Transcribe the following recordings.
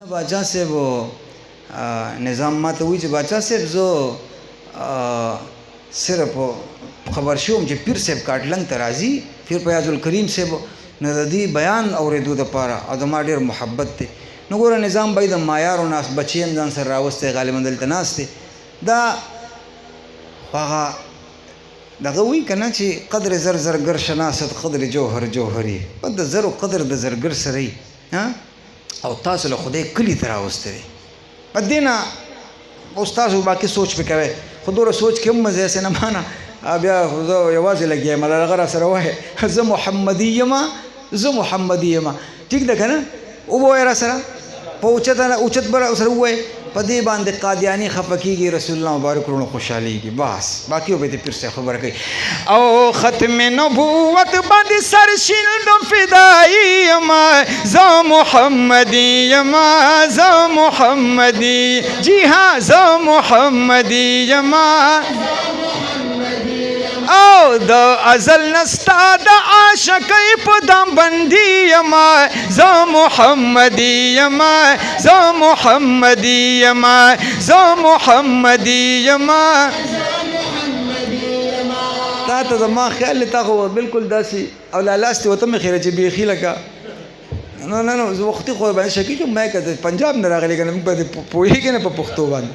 باچا صاحب نظام ما ته وایي چې باچا صاحب زه صرف خبر شوم چې پیر صاحب کاټلنګ ته راځي، پیر فیاض الکریم صاحب نو د دې بیان اورېدو دپاره او زما ډېر محبت دی. نو ګوره نظام به د مایارو ناس بچی هم ځان سره راوستی، غالبا دلته ناست دی. دا هغه دغه وایي که نه چې قدر زر زرګر شناست قدر جوهر جوهري، په د زرو قدر د زرګر سره یي او تاسو له خدای کلي ته راوستی دی. په دې نه اوس تاسو باقي سوچ پې کوئ، خو دومره سوچ کې هم مزه هسې نه مانه بیا خو زه یوازې لګیا یم، هغه را سره وایې زه محمدي یم، زه محمدي یم. ټیک ده که نه؟ ووایه را سره په اوچت به را سره ووایې. په دې باندې قادیاني خفه کېږي، رسول الله مبارک ورونو خوشحالېږي. بس باقي به دې پیر صاحب خبره کوي. او ختم نبوت باندې سر شیندم فدایي یم، زه محمدي یم، زه محمدي، جی ها زه محمدي یم. او د ازل نستا د عاشقۍ په دام بندي یم، زه محمدي یم، زه محمدي یم، زه محمدي یم. تا ته زما خیال دی تا خو بلکل داسې او لالاستې ورته مې خیره چې بیخي لکه نه زه وختي خو باندې شکي کوم ما که پنجاب نه راغلی که نه موږ به پوهېږي نه په پښتو باندې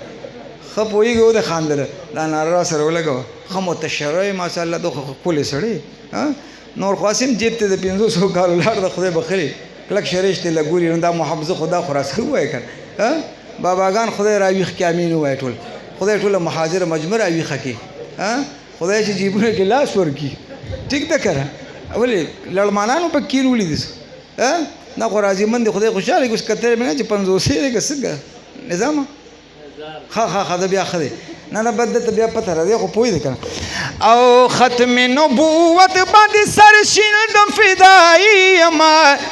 ښه پوهېږي او د خاندله دا ناره را سره ولګوه ښه متشرع ماشاءالله ته خو ښکلې سړی نور خو هسې هم جیب ته د 500 کالو لار د خدای بخلي کلک شریش ته لګوري نو دا محافظه خو دا خو راڅخه ووایه که نه باباګان خدای راویښ کړي امین ووایه ټول خدای ټوله محاضره مجمع راویښه کړي خدای چې جیبونه کې لاس ورکړي. ټیک ده که نه؟ ولې لړمانانو په کین ولیدې دا خو راضي مند خدای خوشحاله کړي. اوس کتلی مې نه چې 500 دی که څنګه نظامه ښه ده بیا ښه دی نه بد ده ته بیا پته راځي خو پوه دی که نه. او ختم نبوت باندې سر شیندم فدایي یم،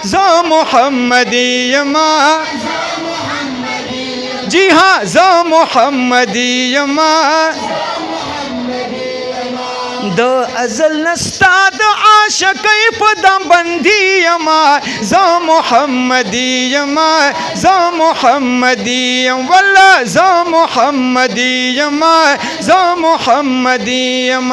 زه محمدي یم، جی ها زه محمدي یم. د ازل نستا د عاشقۍ په دام بندي یم، زه محمدي یم، زه محمدي یم، والله زه محمدي یم، زه محمدي یم.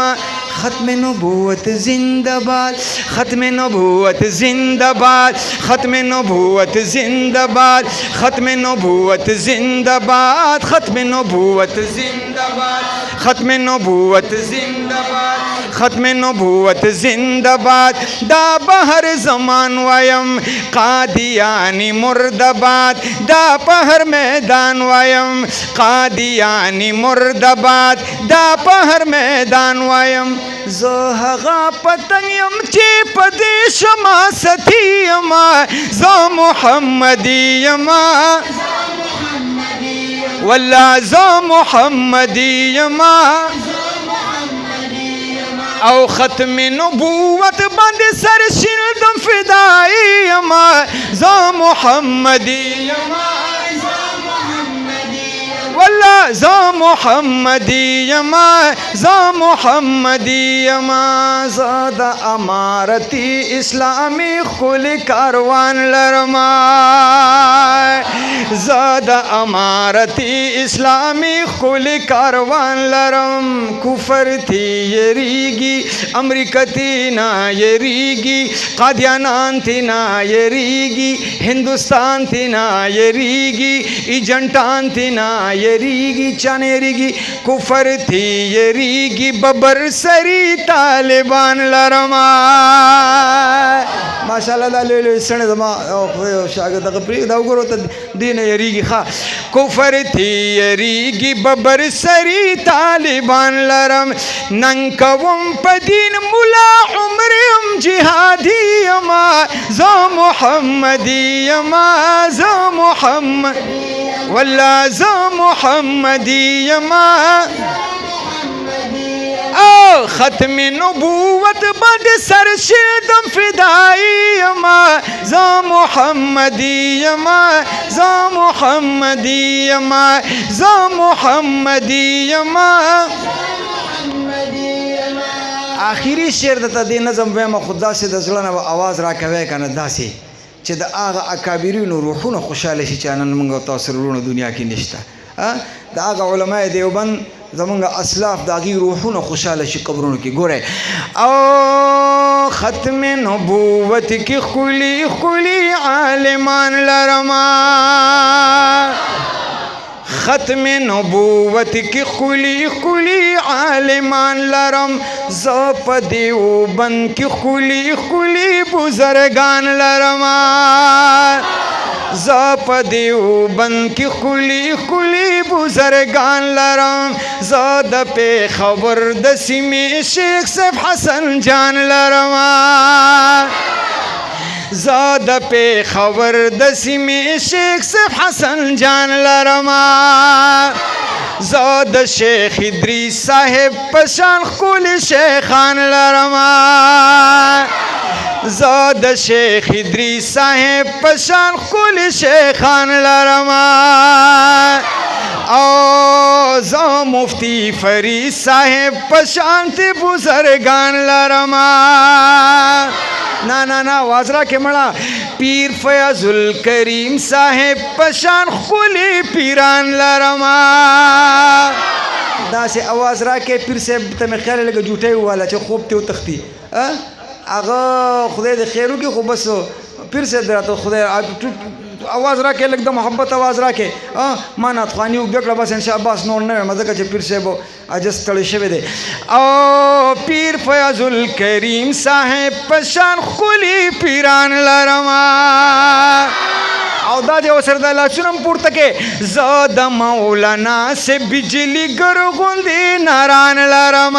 ختم نبوت زنده باد، ختم نبوت زنده باد، ختم نبوت زنده باد، ختم نبوت زنده باد، ختم نبوت زنده باد، ختم نبوت زنده باد، ختم نبوت زنده باد. دا بهر زمان وایم قادیانی مردباد، دا بهر میدان وایم قادیانی مردباد، دا بهر میدان وایم. زه هغه پتنګ یم چې په دې شماستي یم، زه محمدي یم، والله زه محمدي یم. او ختم نبوت باندې سر شیندم فدایي یم، زه محمدي یم، والله زه محمدي یم، زه محمدي یم. زه د امارتي اسلامي ښکلي کاروان لرم، زه د امارتي اسلامي ښکلي کاروان لرم. کفر تی یریږي، امریکا تی نه یریږي، قادیانان تی نه یریږي، هندوستان تی نه یریږي، ایجنټان تی نه یریږي، چا نه یریږي. کفر تی یریږي، ببر سری طالبان لرم. ماشاءالله دا لوی لوی سړی زما شاګرد دغه پرېږده دا وګوره ته دې نه یریږي. ښه کفر تی یریږي، ببر سری طالبان لرم. ننګ کوم په دین ملا عمر یم جهادي یم، زه محمدي یم، زه محمد، والله زه محمدي یم. او ختم نبوت باندې سر شیندم فدایي یم، زه محمدي یم، زه محمدي یم، زه محمدي یم. آخري شعر د دې نظم وایم خو داسې د زړه نه اواز راکوي که نه داسې چې د هغه اکابرینو روحونه خوشحاله شي چې نن موږ او تاسو وروڼو دنیا کې نشته. د هغه علماء دیوبند زمونږ اسلاف د هغې روحونه خوشحاله شي قبرونو کې. ګورئ او ختم نبوت کې ښکلي ښکلي عالمان لرما، ختم نبوت کی خلی خلی عالمان لرم، زه په دیوبند کی خلی خلی بزرگان لرم، زه په دیوبند کی خلی خلی بزرگان لرم، زه د پېښور د سیمې شیخ صاحب حسن جان لرم، زه د پېښور د سیمې شیخ صاحب حسن جان لرم، زه د شیخ ادریس صاحب په شان ښکلي شیخان لرم، زه د شیخ ادریس صاحب په شان ښکلي شیخان لرم، او زه مفتی فرید صاحب په شانتې بزرګان لرم. نه نه نه آواز را کې مړه، پیر فیض الکریم صاحب په شان ښکلي پیران لرم. داسې آواز را کې پیر صاحب ته مې خیال لږه جوټۍ وواله چې خوب ته وتښتي، هغه خدای دې خیر وکړي، خو بس پیر صاحب راته خدای आवाज راکې لږ د محبت आवाज راکې ما ناتخواني وکړه بس ان شاء الله بس نور نه مزه چې پیر صاحب اجس تړي شوی دی. او پیر فیض الکریم صاحب په شان ښکلي پیران لرم، او دا دې ورسره د لاسونه هم پورته کې، زه د مولانا سے بجلی ګر غوندې ناران لرم،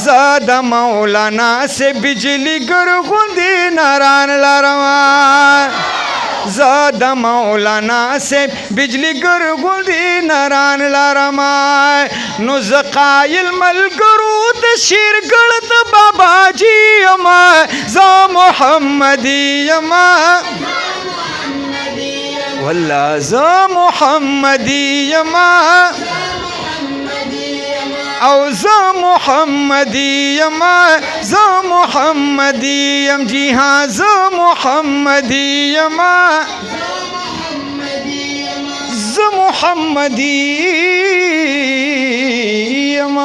زه د مولانا سے بجلی ګر غوندې ناران لرم، زه د مولانا سے بجلی ګر غوندې ناران لرم، نو زه قایل ملګرو د شیرګل د بابا جي یم، زه محمدي یم والله زه محمدي یم، او زه محمدي یم، زه محمدي یم، جی हाँ زه محمدي یم، زه محمدي یم.